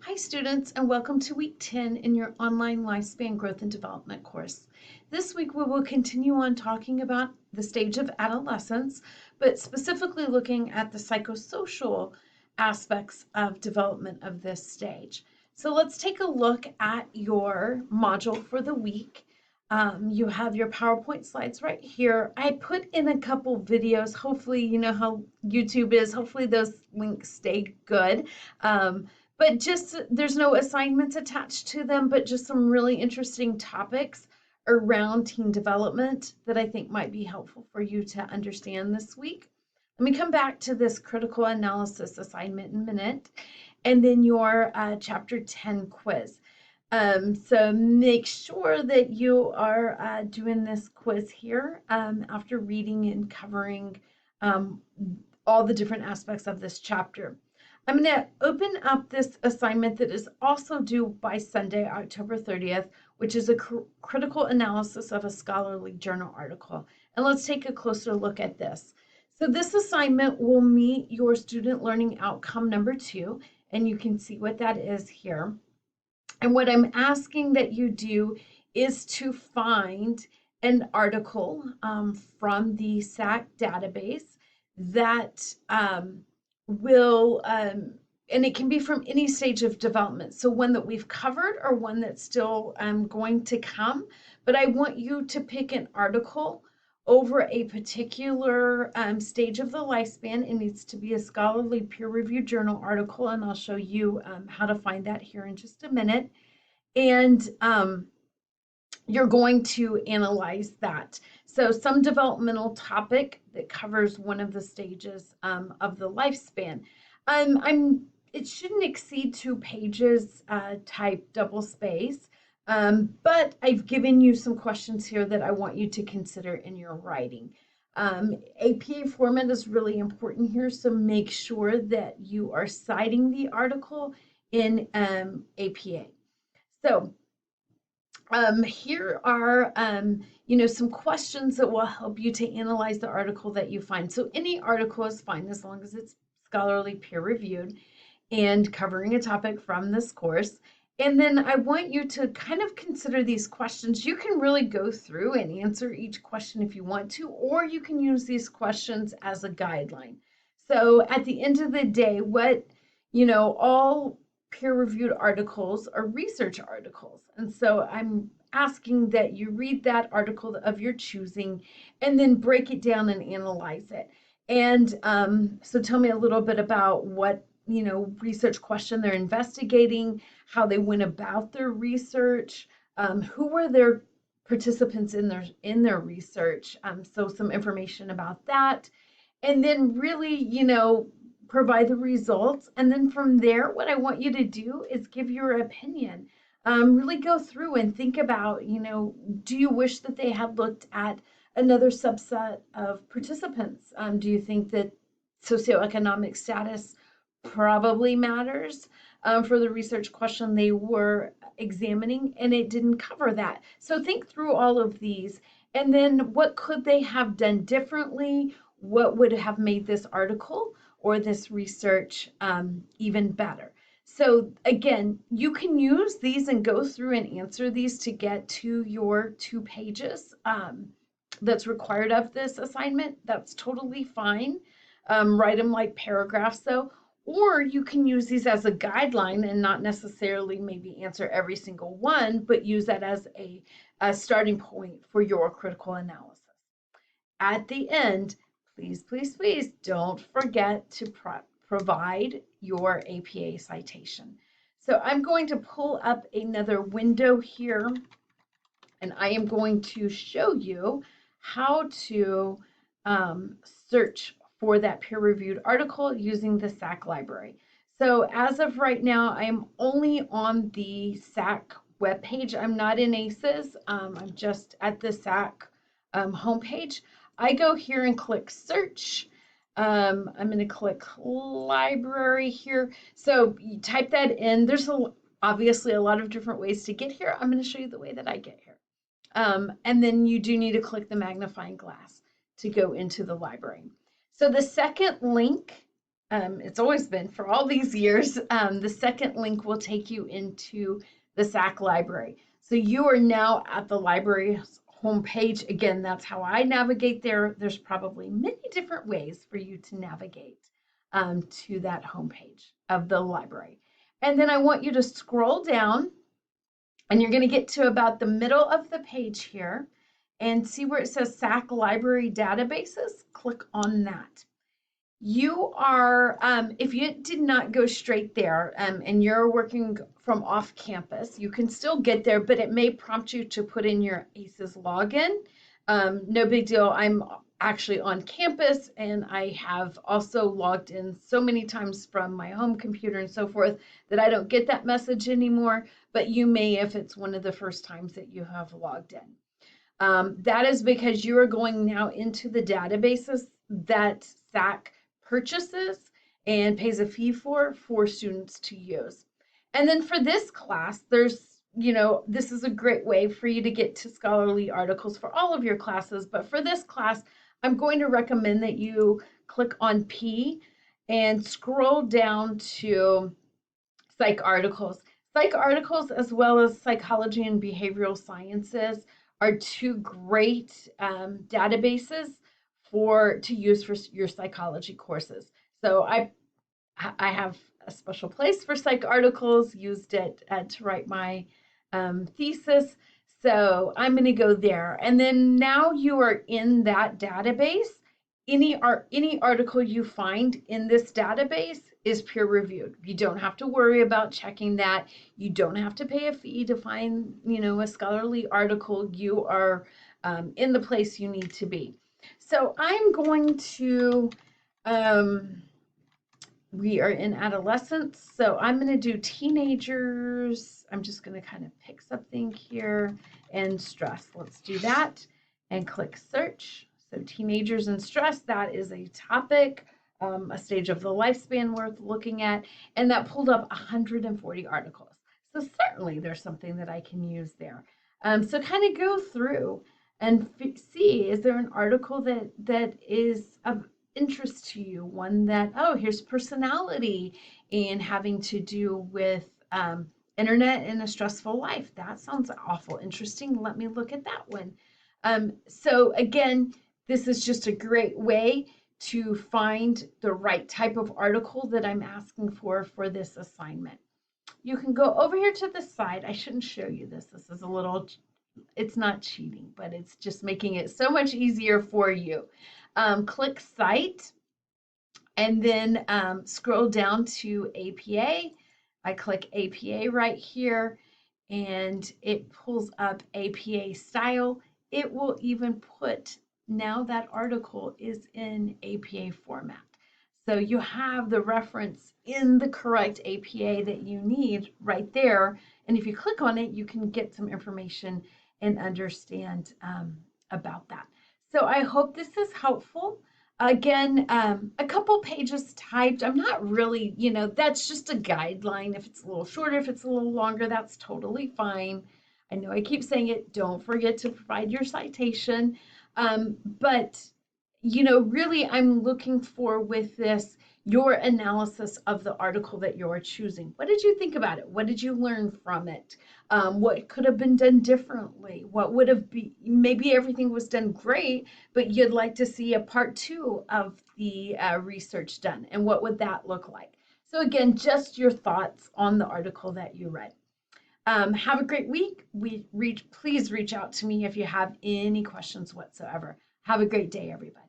Hi students, and welcome to week 10 in your online lifespan growth and development course. This week we will continue on talking about the stage of adolescence, but specifically looking at the psychosocial aspects of development of this stage. So let's take a look at your module for the week. You have your PowerPoint slides right here. I put in a couple videos. Hopefully, you know how YouTube is. Hopefully those links stay good. But just there's no assignments attached to them, but just some really interesting topics around teen development that I think might be helpful for you to understand this week. Let me come back to this critical analysis assignment in a minute, and then your chapter 10 quiz. So make sure that you are doing this quiz here after reading and covering all the different aspects of this chapter. I'm going to open up this assignment that is also due by Sunday, October 30th, which is a critical analysis of a scholarly journal article. And let's take a closer look at this. So this assignment will meet your student learning outcome number 2, and you can see what that is here. And what I'm asking that you do is to find an article from the Sac Database that will, and it can be from any stage of development. So one that we've covered or one that's still going to come. But I want you to pick an article over a particular stage of the lifespan. It needs to be a scholarly peer-reviewed journal article, and I'll show you how to find that here in just a minute. And you're going to analyze that. So some developmental topic that covers one of the stages of the lifespan. It shouldn't exceed 2 pages, type double space, but I've given you some questions here that I want you to consider in your writing. APA format is really important here, so make sure that you are citing the article in APA. So here are, some questions that will help you to analyze the article that you find. So any article is fine as long as it's scholarly peer reviewed and covering a topic from this course. And then I want you to kind of consider these questions. You can really go through and answer each question if you want to, or you can use these questions as a guideline. So at the end of the day, all peer-reviewed articles are research articles. And so I'm asking that you read that article of your choosing and then break it down and analyze it. And so tell me a little bit about what, research question they're investigating, how they went about their research, who were their participants in their research. So some information about that. And then really, provide the results. And then from there, what I want you to do is give your opinion. Really go through and think about, do you wish that they had looked at another subset of participants? Do you think that socioeconomic status probably matters for the research question they were examining, and it didn't cover that? So think through all of these, and then what could they have done differently? What would have made this article or this research even better? So again, you can use these and go through and answer these to get to your 2 pages that's required of this assignment. That's totally fine. Write them like paragraphs though, or you can use these as a guideline and not necessarily maybe answer every single one, but use that as a starting point for your critical analysis. At the end, please, please, please don't forget to provide your APA citation. So I'm going to pull up another window here, and I am going to show you how to search for that peer-reviewed article using the SAC library. So as of right now, I am only on the SAC webpage. I'm not in ACES. I'm just at the SAC homepage. I go here and click search. I'm going to click library here. So you type that in. There's obviously a lot of different ways to get here. I'm going to show you the way that I get here. And then you do need to click the magnifying glass to go into the library. So the second link it's always been for all these years. The second link will take you into the SAC library. So you are now at the library's homepage. Again, that's how I navigate there. There's probably many different ways for you to navigate to that homepage of the library. And then I want you to scroll down, and you're going to get to about the middle of the page here and see where it says SAC Library Databases. Click on that. You are, if you did not go straight there and you're working from off campus, you can still get there, but it may prompt you to put in your ACES login. No big deal. I'm actually on campus, and I have also logged in so many times from my home computer and so forth that I don't get that message anymore, but you may if it's one of the first times that you have logged in. That is because you are going now into the databases that SAC purchases and pays a fee for students to use. And then for this class, there's, this is a great way for you to get to scholarly articles for all of your classes. But for this class, I'm going to recommend that you click on P and scroll down to psych articles. Psych articles, as well as psychology and behavioral sciences, are two great databases to use for your psychology courses. So I have a special place for psych articles, used it to write my thesis. So I'm going to go there. And then now you are in that database. Any article you find in this database is peer reviewed. You don't have to worry about checking that. You don't have to pay a fee to find, a scholarly article. You are in the place you need to be. So I'm going to, we are in adolescence, so I'm going to do teenagers. I'm just going to kind of pick something here, and stress. Let's do that and click search. So teenagers and stress, that is a topic, a stage of the lifespan worth looking at, and that pulled up 140 articles. So certainly there's something that I can use there. So kind of go through and see, is there an article that is of interest to you? One that, oh, here's personality and having to do with internet in a stressful life. That sounds awful interesting. Let me look at that one. So again, this is just a great way to find the right type of article that I'm asking for this assignment. You can go over here to the side. I shouldn't show you this. This is a little, it's not cheating, but it's just making it so much easier for you. Click Cite, and then scroll down to APA. I click APA right here, and it pulls up APA style. It will even put, now that article is in APA format. So you have the reference in the correct APA that you need right there. And if you click on it, you can get some information and understand about that. So I hope this is helpful. Again, a couple pages typed. I'm not really, that's just a guideline. If it's a little shorter, if it's a little longer, that's totally fine. I know I keep saying it. Don't forget to provide your citation. But, really I'm looking for with this, your analysis of the article that you're choosing. What did you think about it? What did you learn from it? What could have been done differently? What would have been, maybe everything was done great, but you'd like to see a part 2 of the research done. And what would that look like? So again, just your thoughts on the article that you read. Have a great week. Please reach out to me if you have any questions whatsoever. Have a great day, everybody.